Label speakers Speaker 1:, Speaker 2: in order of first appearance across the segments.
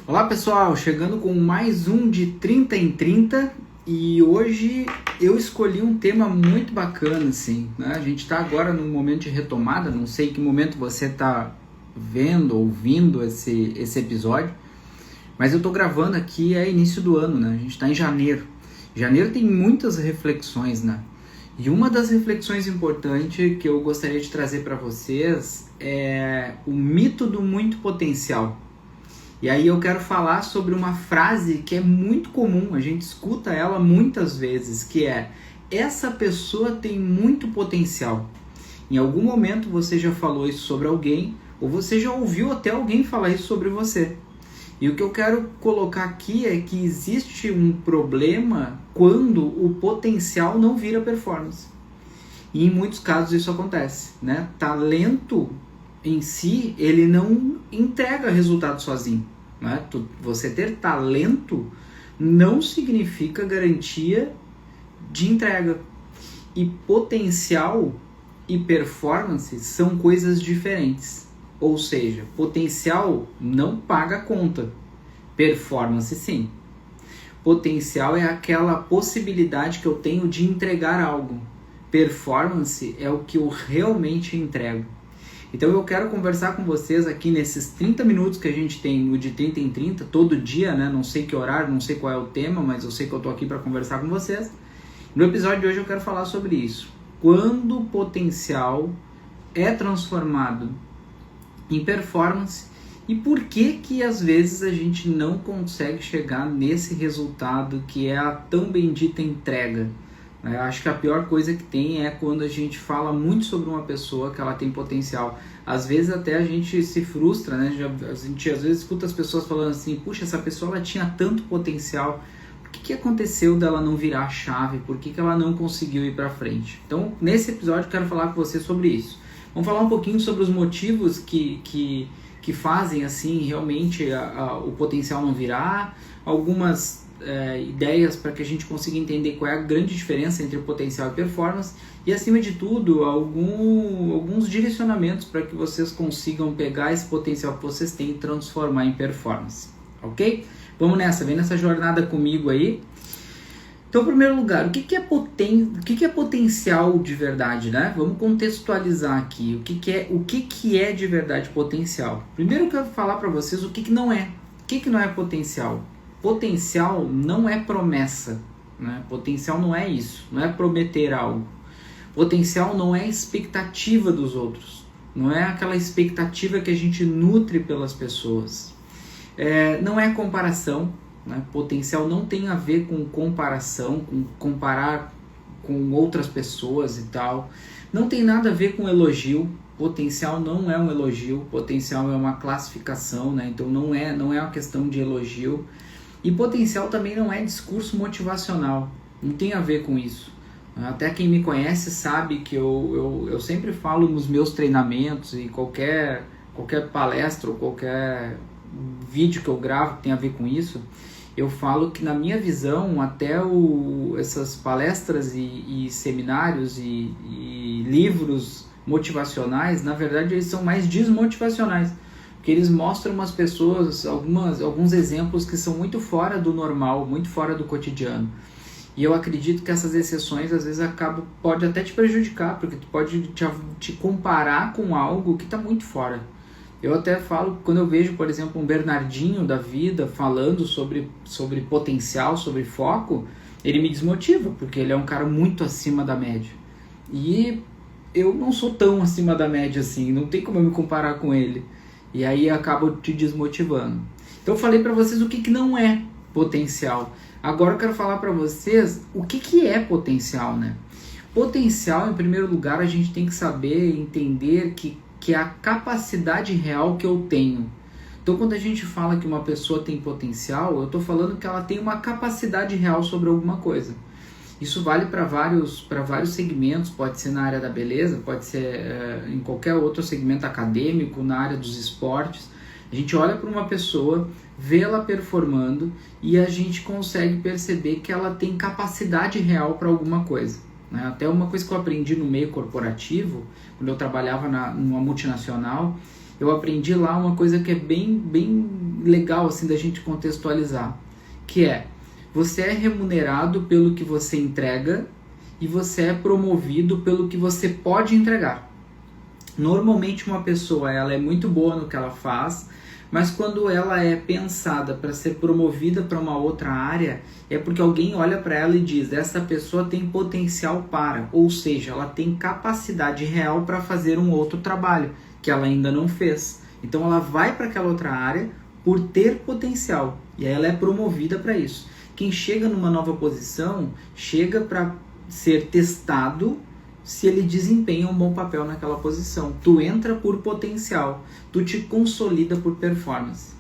Speaker 1: Olá pessoal, chegando com mais um de 30 em 30 e hoje eu escolhi um tema muito bacana, assim, né? A gente está agora num momento de retomada, não sei que momento você está vendo, ouvindo esse episódio, mas eu estou gravando aqui, é início do ano, né? A gente está em janeiro. Janeiro tem muitas reflexões, né? E uma das reflexões importantes que eu gostaria de trazer para vocês é o mito do muito potencial. E aí eu quero falar sobre uma frase que é muito comum, a gente escuta ela muitas vezes, que é: essa pessoa tem muito potencial. Em algum momento você já falou isso sobre alguém, ou você já ouviu até alguém falar isso sobre você. E o que eu quero colocar aqui é que existe um problema quando o potencial não vira performance. E em muitos casos isso acontece, né? Talento em si, ele não entrega resultado sozinho, né? Você ter talento não significa garantia de entrega. E potencial e performance são coisas diferentes. Ou seja, potencial não paga a conta, performance sim. Potencial é aquela possibilidade que eu tenho de entregar algo. Performance é o que eu realmente entrego. Então eu quero conversar com vocês aqui nesses 30 minutos que a gente tem no de 30 em 30, todo dia, né? Não sei que horário, não sei qual é o tema, mas eu sei que eu tô aqui para conversar com vocês. No episódio de hoje eu quero falar sobre isso. Quando o potencial é transformado em performance e por que às vezes a gente não consegue chegar nesse resultado que é a tão bendita entrega. Eu acho que a pior coisa que tem é quando a gente fala muito sobre uma pessoa que ela tem potencial. Às vezes até a gente se frustra, né? A gente às vezes escuta as pessoas falando assim: puxa, essa pessoa ela tinha tanto potencial, por que aconteceu dela não virar a chave? Por que ela não conseguiu ir para frente? Então nesse episódio eu quero falar com você sobre isso. Vamos falar um pouquinho sobre os motivos que fazem assim realmente o potencial não virar, algumas ideias para que a gente consiga entender qual é a grande diferença entre o potencial e performance e, acima de tudo, alguns direcionamentos para que vocês consigam pegar esse potencial que vocês têm e transformar em performance, ok? Vamos nessa, vem nessa jornada comigo aí. Então, em primeiro lugar, o que é potencial de verdade, né? Vamos contextualizar aqui o que é de verdade potencial. Primeiro eu quero falar para vocês o que não é. O que não é potencial? Potencial não é promessa, né? Potencial não é isso, não é prometer algo. Potencial não é expectativa dos outros, não é aquela expectativa que a gente nutre pelas pessoas. Não é comparação. Né? Potencial não tem a ver com comparação, com comparar com outras pessoas e tal. Não tem nada a ver com elogio. Potencial não é um elogio. Potencial é uma classificação, né? Então não é uma questão de elogio. E potencial também não é discurso motivacional. Não tem a ver com isso. Até quem me conhece sabe que eu sempre falo nos meus treinamentos e qualquer palestra ou qualquer vídeo que eu gravo que tem a ver com isso. Eu falo que, na minha visão, até essas palestras e seminários e livros motivacionais, na verdade, eles são mais desmotivacionais, porque eles mostram umas pessoas, alguns exemplos que são muito fora do normal, muito fora do cotidiano. E eu acredito que essas exceções, às vezes, pode até te prejudicar, porque tu pode te comparar com algo que está muito fora. Eu até falo, quando eu vejo, por exemplo, um Bernardinho da vida falando sobre potencial, sobre foco, ele me desmotiva, porque ele é um cara muito acima da média. E eu não sou tão acima da média assim, não tem como eu me comparar com ele. E aí acabo te desmotivando. Então eu falei para vocês o que não é potencial. Agora eu quero falar para vocês o que é potencial, né? Potencial, em primeiro lugar, a gente tem que saber, entender que é a capacidade real que eu tenho. Então, quando a gente fala que uma pessoa tem potencial, eu estou falando que ela tem uma capacidade real sobre alguma coisa. Isso vale para vários segmentos, pode ser na área da beleza, pode ser em qualquer outro segmento acadêmico, na área dos esportes. A gente olha para uma pessoa, vê ela performando e a gente consegue perceber que ela tem capacidade real para alguma coisa. Até uma coisa que eu aprendi no meio corporativo, quando eu trabalhava numa multinacional, eu aprendi lá uma coisa que é bem legal assim da gente contextualizar, que é: você é remunerado pelo que você entrega e você é promovido pelo que você pode entregar. Normalmente uma pessoa ela é muito boa no que ela faz, mas quando ela é pensada para ser promovida para uma outra área, é porque alguém olha para ela e diz: essa pessoa tem potencial para, ou seja, ela tem capacidade real para fazer um outro trabalho que ela ainda não fez. Então ela vai para aquela outra área por ter potencial e aí ela é promovida para isso. Quem chega numa nova posição chega para ser testado se ele desempenha um bom papel naquela posição. Tu entra por potencial, tu te consolida por performance.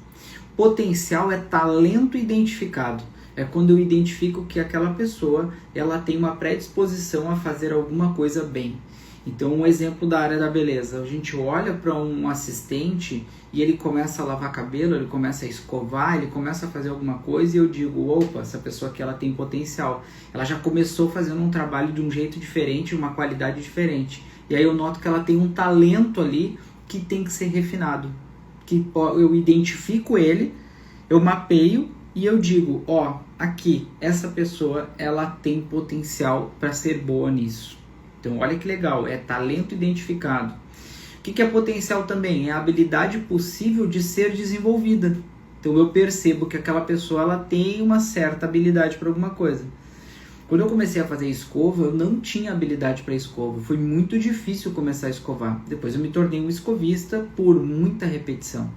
Speaker 1: Potencial é talento identificado. É quando eu identifico que aquela pessoa ela tem uma predisposição a fazer alguma coisa bem. Então, um exemplo da área da beleza. A gente olha para um assistente e ele começa a lavar cabelo, ele começa a escovar, ele começa a fazer alguma coisa e eu digo: opa, essa pessoa aqui ela tem potencial. Ela já começou fazendo um trabalho de um jeito diferente, uma qualidade diferente. E aí eu noto que ela tem um talento ali que tem que ser refinado. Que eu identifico ele, eu mapeio e eu digo: ó, aqui, essa pessoa ela tem potencial para ser boa nisso. Então, olha que legal, é talento identificado. O que é potencial também? É a habilidade possível de ser desenvolvida. Então, eu percebo que aquela pessoa ela tem uma certa habilidade para alguma coisa. Quando eu comecei a fazer escova, eu não tinha habilidade para escova. Foi muito difícil começar a escovar. Depois eu me tornei um escovista por muita repetição.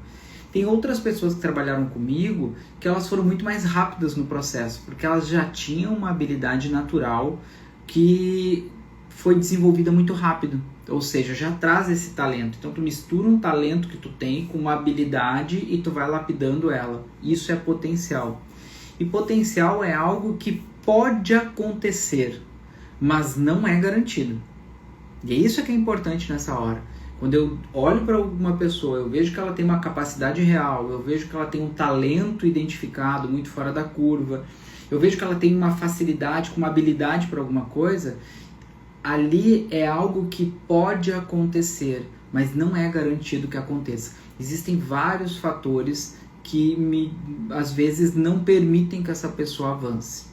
Speaker 1: Tem outras pessoas que trabalharam comigo que elas foram muito mais rápidas no processo, porque elas já tinham uma habilidade natural que foi desenvolvida muito rápido, ou seja, já traz esse talento. Então tu mistura um talento que tu tem com uma habilidade e tu vai lapidando ela. Isso é potencial. E potencial é algo que pode acontecer, mas não é garantido. E é isso que é importante nessa hora. Quando eu olho para uma pessoa, eu vejo que ela tem uma capacidade real, eu vejo que ela tem um talento identificado, muito fora da curva, eu vejo que ela tem uma facilidade, uma habilidade para alguma coisa, ali é algo que pode acontecer, mas não é garantido que aconteça. Existem vários fatores que às vezes não permitem que essa pessoa avance.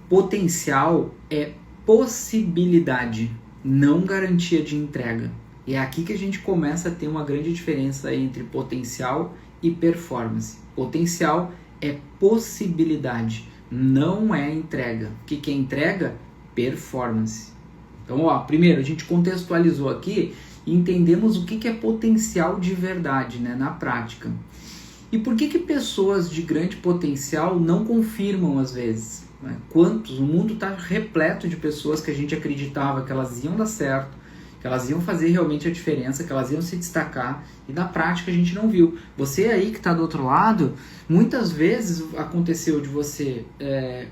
Speaker 1: Potencial é possibilidade, não garantia de entrega. E é aqui que a gente começa a ter uma grande diferença entre potencial e performance. Potencial é possibilidade, não é entrega. O que é entrega? Performance. Então, primeiro a gente contextualizou aqui e entendemos o que é potencial de verdade, né, na prática. E por que pessoas de grande potencial não confirmam às vezes? Né? Quantos? O mundo está repleto de pessoas que a gente acreditava que elas iam dar certo, que elas iam fazer realmente a diferença, que elas iam se destacar, e na prática a gente não viu. Você aí que está do outro lado, muitas vezes aconteceu de você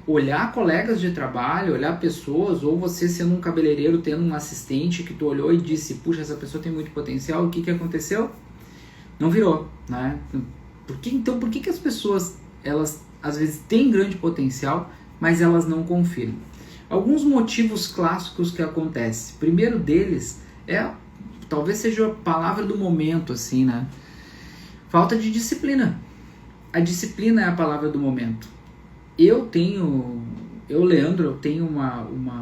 Speaker 1: olhar colegas de trabalho, olhar pessoas, ou você sendo um cabeleireiro, tendo um assistente que tu olhou e disse: puxa, essa pessoa tem muito potencial. O que aconteceu? Não virou, né? Por que as pessoas, elas às vezes têm grande potencial, mas elas não confirmam? Alguns motivos clássicos que acontecem. Primeiro deles talvez seja a palavra do momento, assim, né? Falta de disciplina. A disciplina é a palavra do momento. Leandro, eu tenho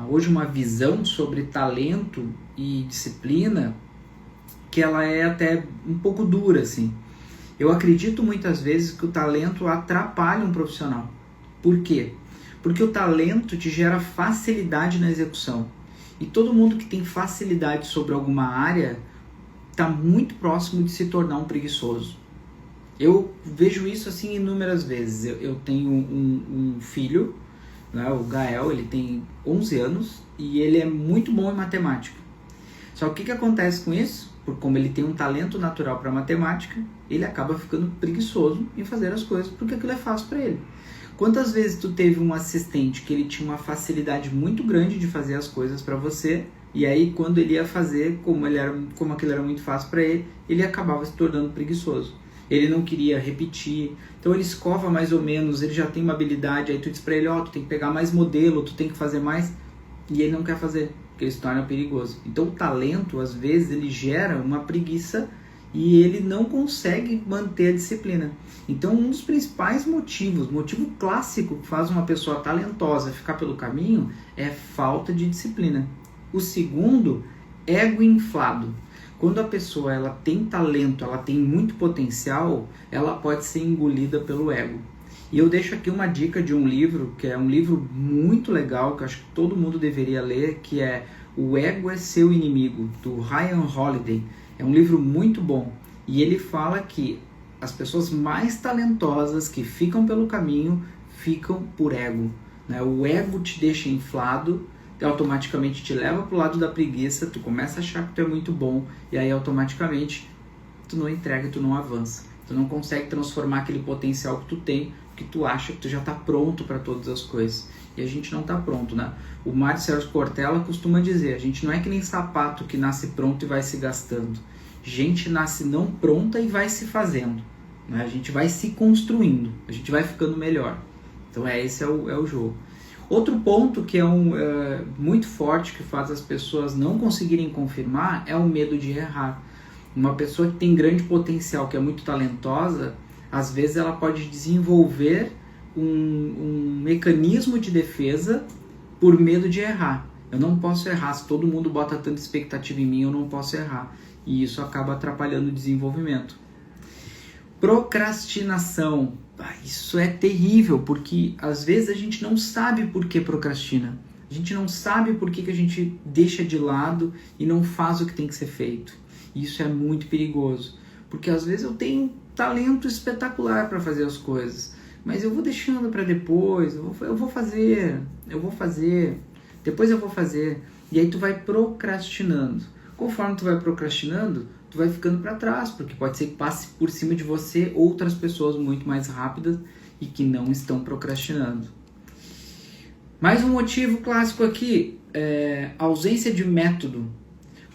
Speaker 1: hoje uma visão sobre talento e disciplina que ela é até um pouco dura, assim. Eu acredito muitas vezes que o talento atrapalha um profissional. Por quê? Porque o talento te gera facilidade na execução. E todo mundo que tem facilidade sobre alguma área está muito próximo de se tornar um preguiçoso. Eu vejo isso assim inúmeras vezes. Eu tenho um filho, né, o Gael, ele tem 11 anos e ele é muito bom em matemática. Só que o que acontece com isso? Como ele tem um talento natural para matemática, ele acaba ficando preguiçoso em fazer as coisas porque aquilo é fácil para ele. Quantas vezes tu teve um assistente que ele tinha uma facilidade muito grande de fazer as coisas para você, e aí quando ele ia fazer, como aquilo era muito fácil para ele, ele acabava se tornando preguiçoso. Ele não queria repetir, então ele escova mais ou menos, ele já tem uma habilidade, aí tu diz para ele: tu tem que pegar mais modelo, tu tem que fazer mais, e ele não quer fazer, porque ele se torna perigoso. Então o talento, às vezes, ele gera uma preguiça e ele não consegue manter a disciplina. Então, um dos principais motivo clássico que faz uma pessoa talentosa ficar pelo caminho é falta de disciplina. O segundo, ego inflado. Quando a pessoa ela tem talento, ela tem muito potencial, ela pode ser engolida pelo ego. E eu deixo aqui uma dica de um livro, que é um livro muito legal, que eu acho que todo mundo deveria ler, que é O Ego é Seu Inimigo, do Ryan Holiday. É um livro muito bom. E ele fala que as pessoas mais talentosas que ficam pelo caminho, ficam por ego. Né? O ego te deixa inflado, automaticamente te leva para o lado da preguiça, tu começa a achar que tu é muito bom, e aí automaticamente tu não entrega, tu não avança. Tu não consegue transformar aquele potencial que tu tem, que tu acha que tu já está pronto para todas as coisas. E a gente não está pronto, né? O Mário Sérgio Cortella costuma dizer, a gente não é que nem sapato que nasce pronto e vai se gastando. Gente nasce não pronta e vai se fazendo. Né? A gente vai se construindo, a gente vai ficando melhor. Então esse é o jogo. Outro ponto que é muito forte, que faz as pessoas não conseguirem confirmar, é o medo de errar. Uma pessoa que tem grande potencial, que é muito talentosa, às vezes ela pode desenvolver um mecanismo de defesa por medo de errar. Eu não posso errar, se todo mundo bota tanta expectativa em mim, eu não posso errar. E isso acaba atrapalhando o desenvolvimento. Procrastinação. Isso é terrível, porque às vezes a gente não sabe por que procrastina. A gente não sabe por que a gente deixa de lado e não faz o que tem que ser feito. Isso é muito perigoso, porque às vezes eu tenho um talento espetacular para fazer as coisas, mas eu vou deixando para depois, eu vou fazer, depois eu vou fazer, e aí tu vai procrastinando. Conforme tu vai procrastinando, tu vai ficando para trás, porque pode ser que passe por cima de você outras pessoas muito mais rápidas e que não estão procrastinando. Mais um motivo clássico aqui é ausência de método.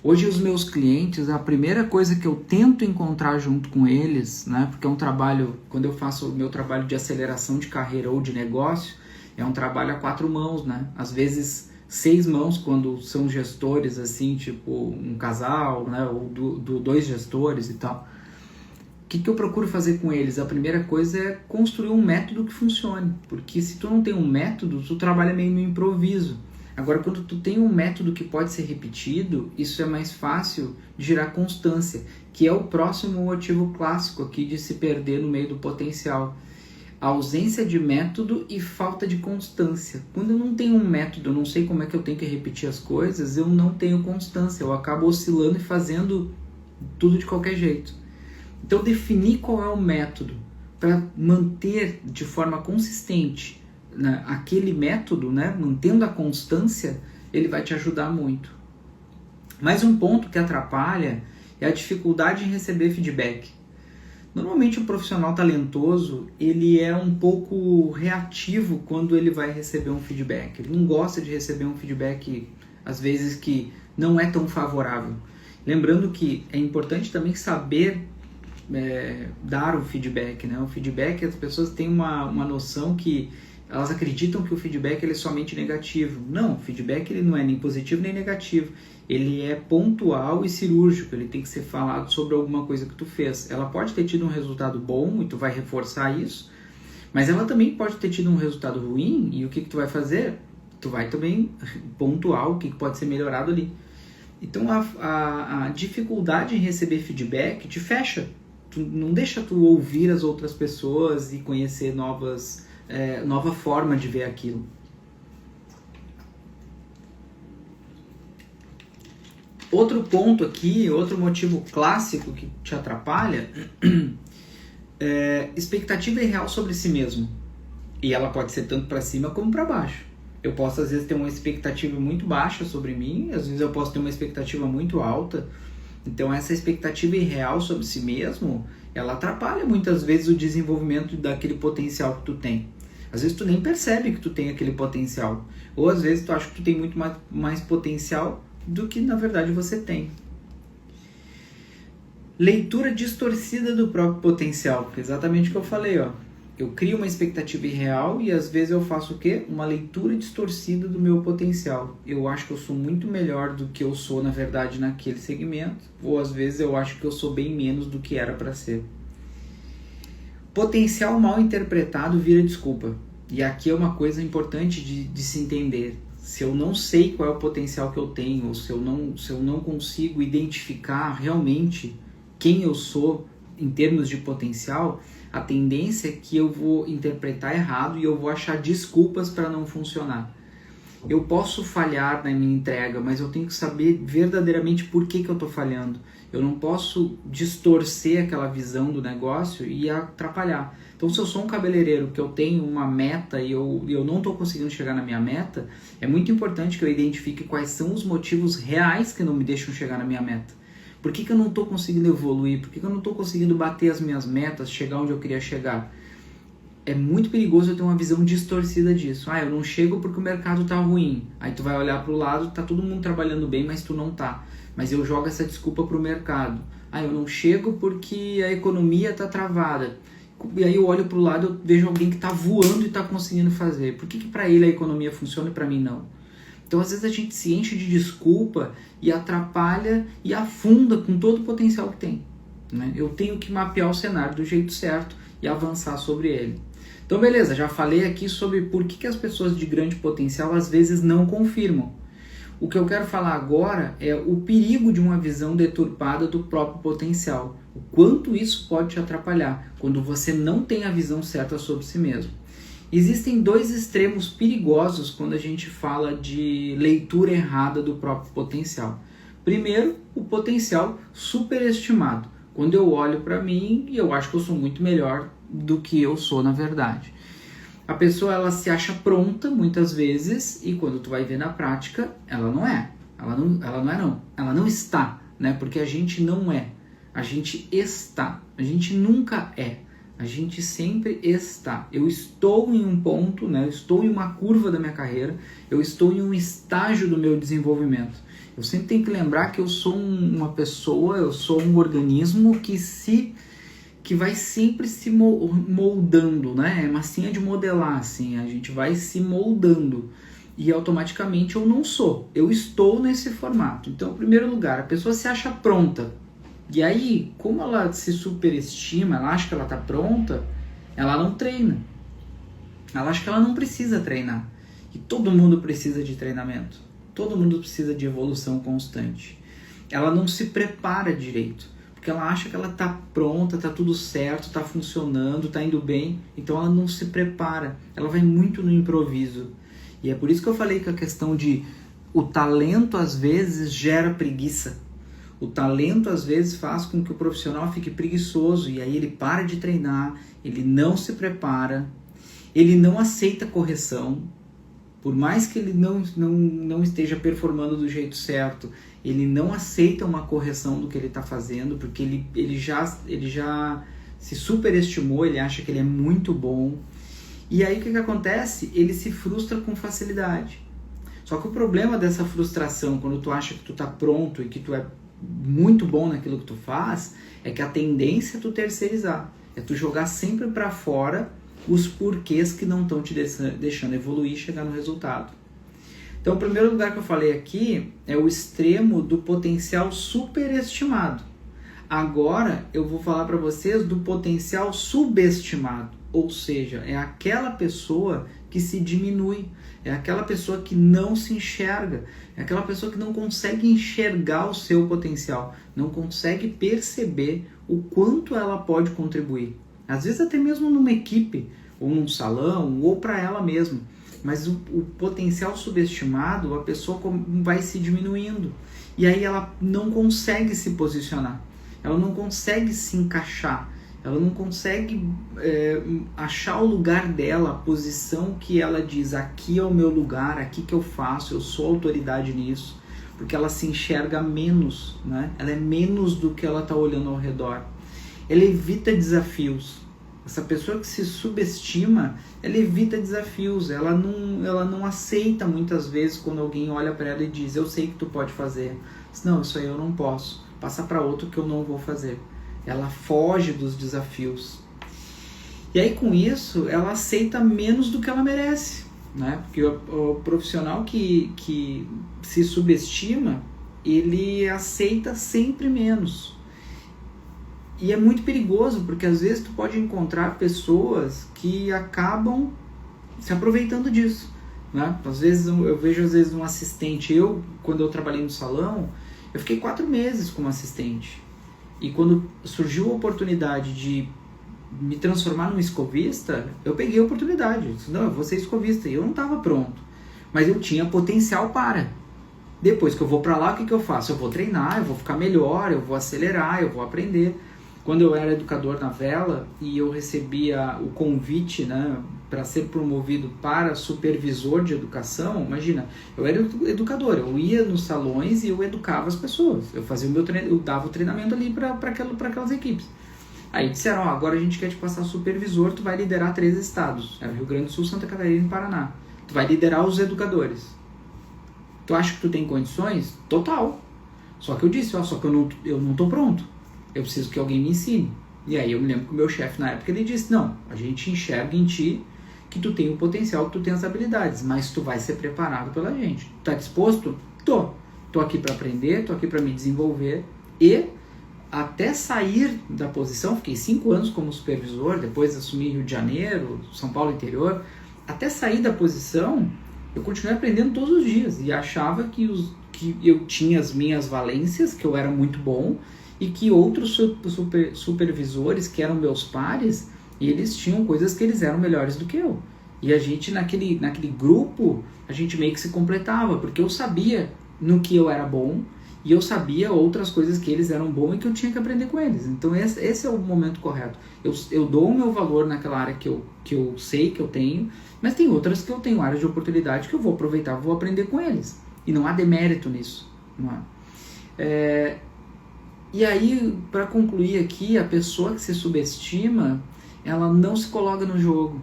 Speaker 1: Hoje os meus clientes, a primeira coisa que eu tento encontrar junto com eles, né, porque é um trabalho, quando eu faço o meu trabalho de aceleração de carreira ou de negócio, é um trabalho a 4 mãos, né? Às vezes 6 mãos quando são gestores, assim, tipo um casal, né, ou 2 gestores e tal. O que eu procuro fazer com eles? A primeira coisa é construir um método que funcione, porque se tu não tem um método, tu trabalha meio no improviso. Agora, quando tu tem um método que pode ser repetido, isso é mais fácil de gerar constância, que é o próximo motivo clássico aqui de se perder no meio do potencial. A ausência de método e falta de constância. Quando eu não tenho um método, eu não sei como é que eu tenho que repetir as coisas, eu não tenho constância, eu acabo oscilando e fazendo tudo de qualquer jeito. Então, definir qual é o método para manter de forma consistente, né, aquele método, né, mantendo a constância, ele vai te ajudar muito. Mais um ponto que atrapalha é a dificuldade em receber feedback. Normalmente o profissional talentoso, ele é um pouco reativo quando ele vai receber um feedback. Ele não gosta de receber um feedback, às vezes, que não é tão favorável. Lembrando que é importante também saber dar o feedback, né? O feedback, as pessoas têm uma noção que elas acreditam que o feedback ele é somente negativo. Não, o feedback ele não é nem positivo nem negativo. Ele é pontual e cirúrgico. Ele tem que ser falado sobre alguma coisa que tu fez. Ela pode ter tido um resultado bom e tu vai reforçar isso, mas ela também pode ter tido um resultado ruim e o que tu vai fazer? Tu vai também pontuar o que pode ser melhorado ali. Então a dificuldade em receber feedback te fecha. Tu não deixa tu ouvir as outras pessoas e conhecer nova forma de ver aquilo. Outro ponto aqui, outro motivo clássico que te atrapalha é expectativa irreal sobre si mesmo. E ela pode ser tanto para cima como para baixo. Eu posso às vezes ter uma expectativa muito baixa sobre mim, às vezes eu posso ter uma expectativa muito alta. Então essa expectativa irreal sobre si mesmo, ela atrapalha muitas vezes o desenvolvimento daquele potencial que tu tem. Às vezes tu nem percebe que tu tem aquele potencial. Ou às vezes tu acha que tu tem muito mais potencial do que na verdade você tem. Leitura distorcida do próprio potencial. Exatamente o que eu falei, ó. Eu crio uma expectativa irreal e às vezes eu faço o quê? Uma leitura distorcida do meu potencial. Eu acho que eu sou muito melhor do que eu sou, na verdade, naquele segmento, ou às vezes eu acho que eu sou bem menos do que era para ser. Potencial mal interpretado vira desculpa. E aqui é uma coisa importante de se entender. Se eu não sei qual é o potencial que eu tenho, ou se eu não consigo identificar realmente quem eu sou em termos de potencial, a tendência é que eu vou interpretar errado e eu vou achar desculpas para não funcionar. Eu posso falhar na minha entrega, mas eu tenho que saber verdadeiramente por que eu estou falhando. Eu não posso distorcer aquela visão do negócio e atrapalhar. Então, se eu sou um cabeleireiro que eu tenho uma meta e eu não estou conseguindo chegar na minha meta, é muito importante que eu identifique quais são os motivos reais que não me deixam chegar na minha meta. Por que eu não estou conseguindo evoluir? Por que eu não estou conseguindo bater as minhas metas, chegar onde eu queria chegar? É muito perigoso eu ter uma visão distorcida disso. Eu não chego porque o mercado está ruim. Aí tu vai olhar para o lado, tá todo mundo trabalhando bem, mas tu não tá. Mas eu jogo essa desculpa para o mercado. Eu não chego porque a economia está travada. E aí eu olho para o lado, eu vejo alguém que está voando e está conseguindo fazer. Por que para ele a economia funciona e para mim não? Então, às vezes a gente se enche de desculpa e atrapalha e afunda com todo o potencial que tem, né? Eu tenho que mapear o cenário do jeito certo e avançar sobre ele. Então, beleza, já falei aqui sobre por que as pessoas de grande potencial às vezes não confirmam. O que eu quero falar agora é o perigo de uma visão deturpada do próprio potencial. O quanto isso pode te atrapalhar quando você não tem a visão certa sobre si mesmo. Existem dois extremos perigosos quando a gente fala de leitura errada do próprio potencial. Primeiro, o potencial superestimado. Quando eu olho para mim e eu acho que eu sou muito melhor do que eu sou na verdade. A pessoa ela se acha pronta muitas vezes e quando tu vai ver na prática, ela não é. Ela não está, né? Porque a gente não é. A gente está. A gente nunca é. A gente sempre está. Eu estou em um ponto, né? Eu estou em uma curva da minha carreira, eu estou em um estágio do meu desenvolvimento. Eu sempre tenho que lembrar que eu sou uma pessoa, eu sou um organismo que vai sempre se moldando, né? É massinha de modelar, assim, a gente vai se moldando. E automaticamente eu não sou, eu estou nesse formato. Então, em primeiro lugar, a pessoa se acha pronta. E aí, como ela se superestima, ela acha que ela está pronta, ela não treina. Ela acha que ela não precisa treinar. E todo mundo precisa de treinamento. Todo mundo precisa de evolução constante. Ela não se prepara direito. Porque ela acha que ela está pronta, está tudo certo, está funcionando, está indo bem. Então ela não se prepara. Ela vai muito no improviso. E é por isso que eu falei que a questão de o talento às vezes gera preguiça. O talento às vezes faz com que o profissional fique preguiçoso e aí ele para de treinar, ele não se prepara, ele não aceita correção, por mais que ele não esteja performando do jeito certo, ele não aceita uma correção do que ele está fazendo, porque ele já se superestimou, ele acha que ele é muito bom. E aí o que acontece? Ele se frustra com facilidade. Só que o problema dessa frustração, quando tu acha que tu está pronto e que tu é muito bom naquilo que tu faz, é que a tendência é tu terceirizar, é tu jogar sempre para fora os porquês que não estão te deixando evoluir e chegar no resultado. Então, o primeiro lugar que eu falei aqui é o extremo do potencial superestimado. Agora, eu vou falar para vocês do potencial subestimado, ou seja, é aquela pessoa que se diminui, é aquela pessoa que não se enxerga, é aquela pessoa que não consegue enxergar o seu potencial, não consegue perceber o quanto ela pode contribuir. Às vezes até mesmo numa equipe, ou num salão, ou para ela mesma. Mas o potencial subestimado, a pessoa vai se diminuindo. E aí ela não consegue se posicionar, ela não consegue se encaixar, ela não consegue achar o lugar dela, a posição que ela diz, aqui é o meu lugar, aqui que eu faço, eu sou autoridade nisso, porque ela se enxerga menos, né? Ela é menos do que ela está olhando ao redor. Ela evita desafios. Essa pessoa que se subestima, ela evita desafios, ela não aceita muitas vezes quando alguém olha para ela e diz, eu sei que tu pode fazer. Não, isso aí eu não posso, passa para outro que eu não vou fazer. Ela foge dos desafios. E aí com isso ela aceita menos do que ela merece, né? Porque o profissional que se subestima, ele aceita sempre menos. E é muito perigoso, porque às vezes tu pode encontrar pessoas que acabam se aproveitando disso, né? Às vezes eu vejo um assistente, quando eu trabalhei no salão, eu fiquei 4 meses como assistente. E quando surgiu a oportunidade de me transformar num escovista, eu peguei a oportunidade. Eu disse, não, eu vou ser escovista. E eu não estava pronto, mas eu tinha potencial para. Depois que eu vou para lá, o que eu faço? Eu vou treinar, eu vou ficar melhor, eu vou acelerar, eu vou aprender. Quando eu era educador na Vela e eu recebia o convite, né, para ser promovido para supervisor de educação, imagina, eu era educador, eu ia nos salões e eu educava as pessoas, eu fazia eu dava o treinamento ali para aquelas equipes. Aí disseram, agora a gente quer te passar supervisor, tu vai liderar 3 estados, era Rio Grande do Sul, Santa Catarina e Paraná. Tu vai liderar os educadores. Tu acha que tu tem condições? Total. Só que eu disse, só que eu não tô pronto. Eu preciso que alguém me ensine. E aí eu me lembro que o meu chefe na época, ele disse, não, a gente enxerga em ti que tu tem o potencial, que tu tem as habilidades, mas tu vai ser preparado pela gente. Tu tá disposto? Tô aqui para aprender, tô aqui para me desenvolver. E até sair da posição, fiquei 5 anos como supervisor, depois assumi Rio de Janeiro, São Paulo interior, até sair da posição, eu continuei aprendendo todos os dias e achava que eu tinha as minhas valências, que eu era muito bom, e que outros supervisores, que eram meus pares, eles tinham coisas que eles eram melhores do que eu. E a gente, naquele grupo, a gente meio que se completava, porque eu sabia no que eu era bom, e eu sabia outras coisas que eles eram bons e que eu tinha que aprender com eles. Então esse é o momento correto. Eu dou o meu valor naquela área que eu sei que eu tenho, mas tem outras que eu tenho áreas de oportunidade que eu vou aproveitar, vou aprender com eles. E não há demérito nisso. Não há. E aí, para concluir aqui, a pessoa que se subestima, ela não se coloca no jogo.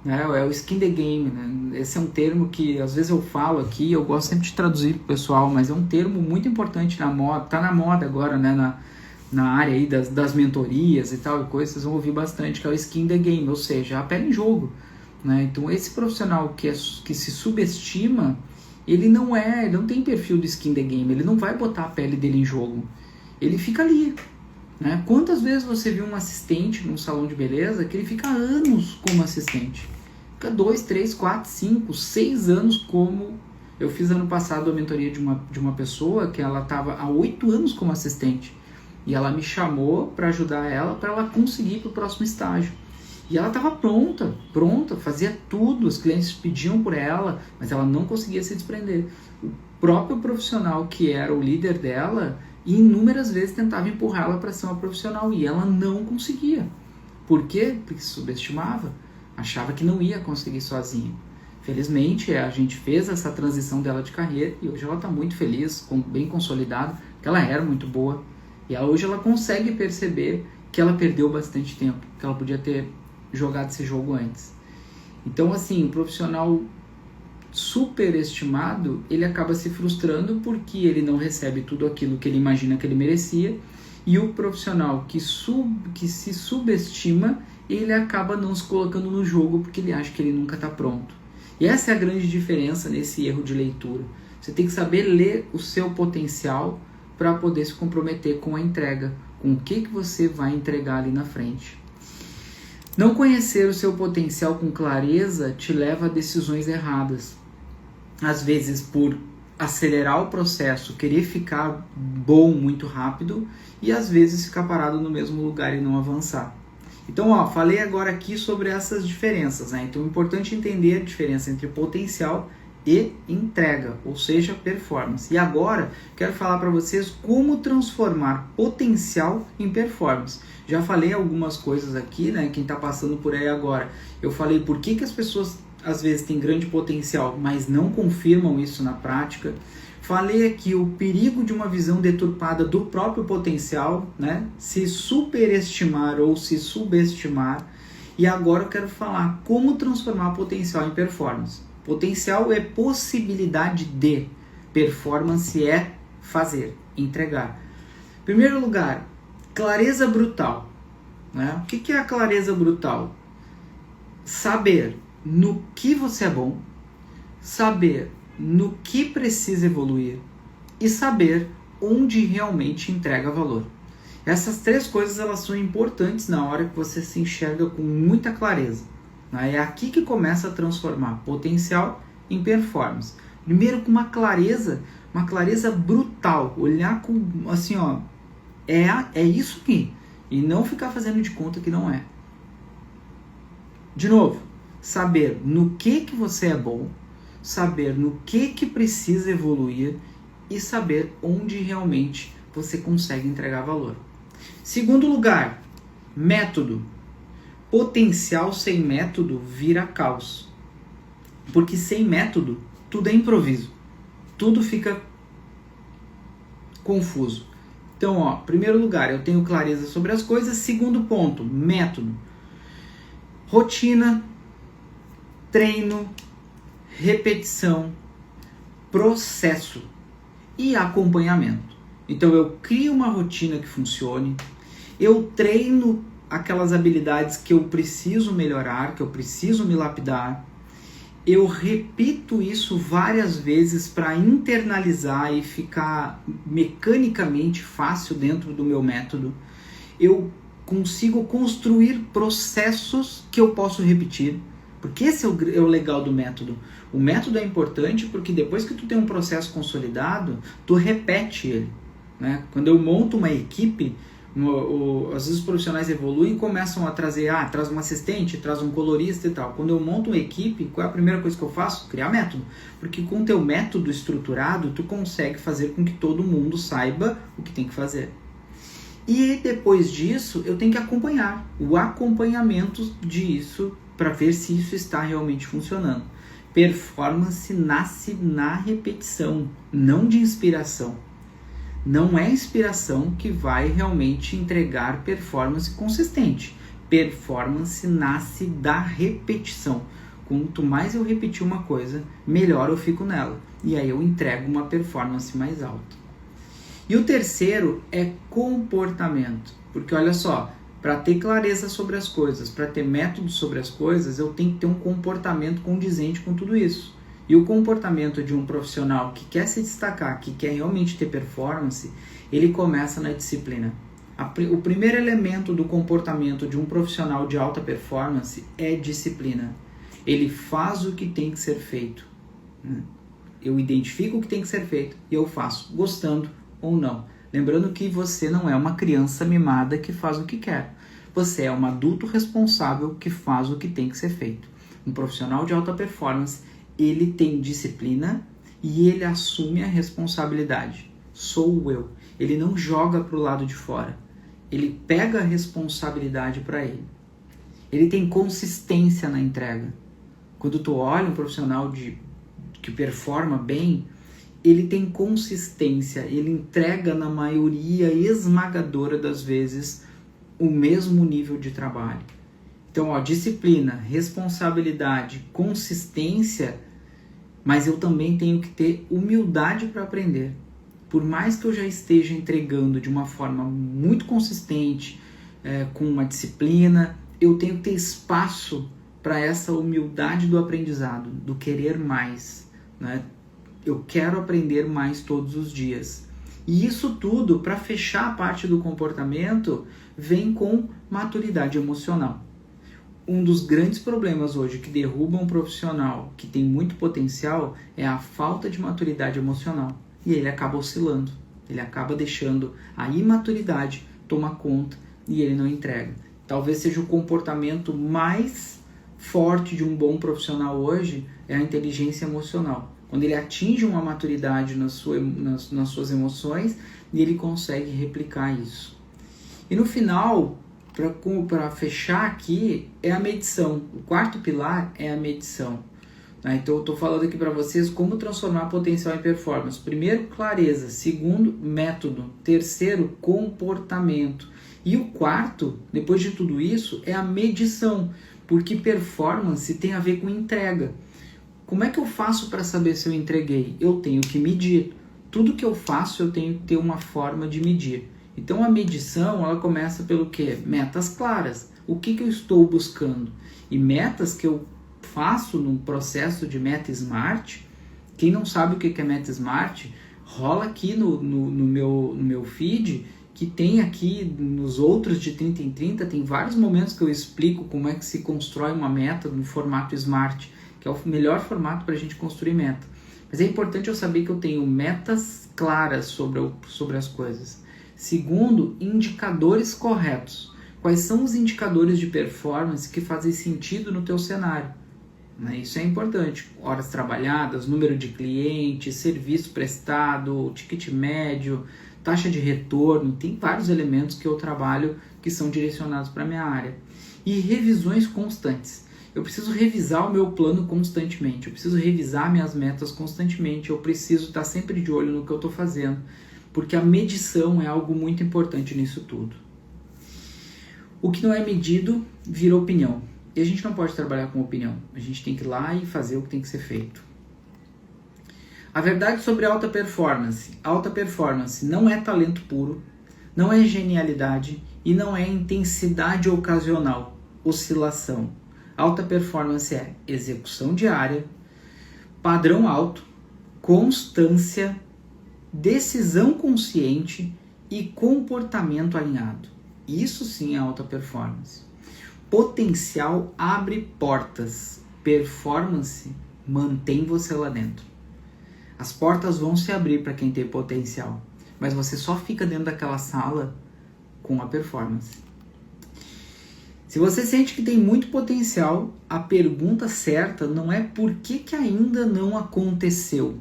Speaker 1: Né? É o skin the game. Né? Esse é um termo que às vezes eu falo aqui, eu gosto sempre de traduzir para o pessoal, mas é um termo muito importante na moda, está na moda agora, né? na área aí das mentorias e tal, e coisas, vocês vão ouvir bastante, que é o skin the game, ou seja, a pele em jogo. Né? Então esse profissional que se subestima, ele não tem perfil do skin the game, ele não vai botar a pele dele em jogo. Ele fica ali. Né? Quantas vezes você viu um assistente num salão de beleza que ele fica anos como assistente? Fica 2, 3, 4, 5, 6 anos como... Eu fiz ano passado a mentoria de uma pessoa que ela estava há 8 anos como assistente. E ela me chamou para ajudar ela, para ela conseguir para o próximo estágio. E ela estava pronta, fazia tudo, os clientes pediam por ela, mas ela não conseguia se desprender. O próprio profissional que era o líder dela... E inúmeras vezes tentava empurrá-la para ser uma profissional e ela não conseguia. Por quê? Porque se subestimava, achava que não ia conseguir sozinha. Felizmente, a gente fez essa transição dela de carreira e hoje ela está muito feliz, bem consolidada, porque ela era muito boa. E hoje ela consegue perceber que ela perdeu bastante tempo, que ela podia ter jogado esse jogo antes. Então, assim, o profissional superestimado, ele acaba se frustrando porque ele não recebe tudo aquilo que ele imagina que ele merecia, e o profissional que se subestima, ele acaba não se colocando no jogo porque ele acha que ele nunca está pronto. E essa é a grande diferença nesse erro de leitura. Você tem que saber ler o seu potencial para poder se comprometer com a entrega, com o que você vai entregar ali na frente. Não conhecer o seu potencial com clareza te leva a decisões erradas. Às vezes por acelerar o processo, querer ficar bom muito rápido, e às vezes ficar parado no mesmo lugar e não avançar. Então, falei agora aqui sobre essas diferenças, né? Então é importante entender a diferença entre potencial e entrega, ou seja, performance. E agora quero falar para vocês como transformar potencial em performance. Já falei algumas coisas aqui, né? Quem está passando por aí agora, eu falei por que as pessoas às vezes têm grande potencial, mas não confirmam isso na prática. Falei aqui o perigo de uma visão deturpada do próprio potencial, né? Se superestimar ou se subestimar. E agora eu quero falar como transformar potencial em performance. Potencial é possibilidade de, performance é fazer, entregar. Em primeiro lugar, clareza brutal. Né? O que é a clareza brutal? saber no que você é bom, saber no que precisa evoluir e saber onde realmente entrega valor. Essas 3 coisas elas são importantes na hora que você se enxerga com muita clareza. É aqui que começa a transformar potencial em performance. Primeiro com uma clareza brutal, olhar com assim, ó, é isso aqui, e não ficar fazendo de conta que não é. De novo, saber no que você é bom, saber no que precisa evoluir e saber onde realmente você consegue entregar valor. Segundo lugar, método. Potencial sem método vira caos. Porque sem método, tudo é improviso. Tudo fica confuso. Então, ó, primeiro lugar, eu tenho clareza sobre as coisas. Segundo ponto, método. Rotina, treino, repetição, processo e acompanhamento. Então eu crio uma rotina que funcione, eu treino aquelas habilidades que eu preciso melhorar, que eu preciso me lapidar, eu repito isso várias vezes para internalizar e ficar mecanicamente fácil dentro do meu método. Eu consigo construir processos que eu posso repetir, porque esse é o legal do método. O método é importante porque depois que tu tem um processo consolidado, tu repete ele, né? Quando eu monto uma equipe, às vezes os profissionais evoluem e começam a trazer, traz um assistente, traz um colorista e tal. Quando eu monto uma equipe, qual é a primeira coisa que eu faço? Criar método. Porque com o teu método estruturado, tu consegue fazer com que todo mundo saiba o que tem que fazer. E depois disso, eu tenho que acompanhar. O acompanhamento disso para ver se isso está realmente funcionando. Performance nasce na repetição, não de inspiração. Não é inspiração que vai realmente entregar performance consistente. Performance nasce da repetição. Quanto mais eu repetir uma coisa, melhor eu fico nela. E aí eu entrego uma performance mais alta. E o terceiro é comportamento. Porque olha só, para ter clareza sobre as coisas, para ter método sobre as coisas, eu tenho que ter um comportamento condizente com tudo isso. E o comportamento de um profissional que quer se destacar, que quer realmente ter performance, ele começa na disciplina. O primeiro elemento do comportamento de um profissional de alta performance é disciplina. Ele faz o que tem que ser feito. Eu identifico o que tem que ser feito e eu faço, gostando ou não. Lembrando que você não é uma criança mimada que faz o que quer. Você é um adulto responsável que faz o que tem que ser feito. Um profissional de alta performance, ele tem disciplina e ele assume a responsabilidade. Sou eu. Ele não joga para o lado de fora. Ele pega a responsabilidade para ele. Ele tem consistência na entrega. Quando tu olha um profissional que performa bem, ele tem consistência, ele entrega na maioria esmagadora das vezes o mesmo nível de trabalho. Então, disciplina, responsabilidade, consistência, mas eu também tenho que ter humildade para aprender. Por mais que eu já esteja entregando de uma forma muito consistente, com uma disciplina, eu tenho que ter espaço para essa humildade do aprendizado, do querer mais, né? Eu quero aprender mais todos os dias. E isso tudo, para fechar a parte do comportamento, vem com maturidade emocional. Um dos grandes problemas hoje que derruba um profissional que tem muito potencial é a falta de maturidade emocional. E ele acaba oscilando, ele acaba deixando a imaturidade tomar conta e ele não entrega. Talvez seja o comportamento mais forte de um bom profissional hoje, é a inteligência emocional. Quando ele atinge uma maturidade nas suas emoções e ele consegue replicar isso. E no final, para fechar aqui, é a medição. O quarto pilar é a medição. Então eu estou falando aqui para vocês como transformar potencial em performance. Primeiro, clareza. Segundo, método. Terceiro, comportamento. E o quarto, depois de tudo isso, é a medição. Porque performance tem a ver com entrega. Como é que eu faço para saber se eu entreguei? Eu tenho que medir. Tudo que eu faço eu tenho que ter uma forma de medir. Então a medição ela começa pelo quê? Metas claras. o que eu estou buscando. E metas que eu faço num processo de meta Smart, quem não sabe o que é meta Smart, rola aqui no meu feed, que tem aqui nos outros de 30 em 30, tem vários momentos que eu explico como é que se constrói uma meta no formato Smart, que é o melhor formato para a gente construir meta. Mas é importante eu saber que eu tenho metas claras sobre as coisas. Segundo, indicadores corretos. Quais são os indicadores de performance que fazem sentido no teu cenário? Isso é importante. Horas trabalhadas, número de clientes, serviço prestado, ticket médio, taxa de retorno. Tem vários elementos que eu trabalho que são direcionados para a minha área. E revisões constantes. Eu preciso revisar o meu plano constantemente. Eu preciso revisar minhas metas constantemente. Eu preciso estar sempre de olho no que eu estou fazendo. Porque a medição é algo muito importante nisso tudo. O que não é medido vira opinião. E a gente não pode trabalhar com opinião. A gente tem que ir lá e fazer o que tem que ser feito. A verdade sobre alta performance. Alta performance não é talento puro, não é genialidade e não é intensidade ocasional, oscilação. Alta performance é execução diária, padrão alto, constância, decisão consciente e comportamento alinhado. Isso sim é alta performance. Potencial abre portas, performance mantém você lá dentro. As portas vão se abrir para quem tem potencial, mas você só fica dentro daquela sala com a performance. Se você sente que tem muito potencial, a pergunta certa não é por que ainda não aconteceu.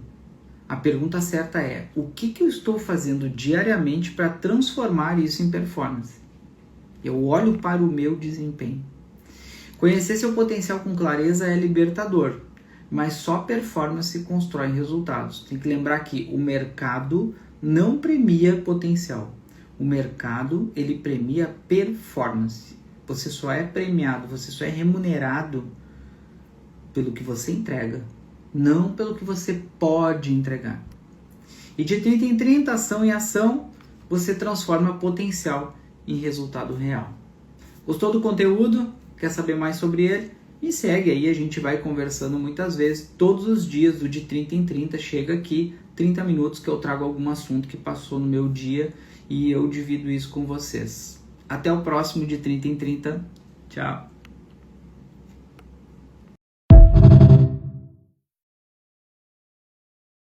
Speaker 1: A pergunta certa é o que eu estou fazendo diariamente para transformar isso em performance. Eu olho para o meu desempenho. Conhecer seu potencial com clareza é libertador, mas só performance constrói resultados. Tem que lembrar que o mercado não premia potencial. O mercado, ele premia performance. Você só é premiado, você só é remunerado pelo que você entrega, não pelo que você pode entregar. E de 30 em 30, ação em ação, você transforma potencial em resultado real. Gostou do conteúdo? Quer saber mais sobre ele? Me segue aí, a gente vai conversando muitas vezes, todos os dias do de 30 em 30, chega aqui 30 minutos que eu trago algum assunto que passou no meu dia e eu divido isso com vocês. Até o próximo de 30 em 30. Tchau!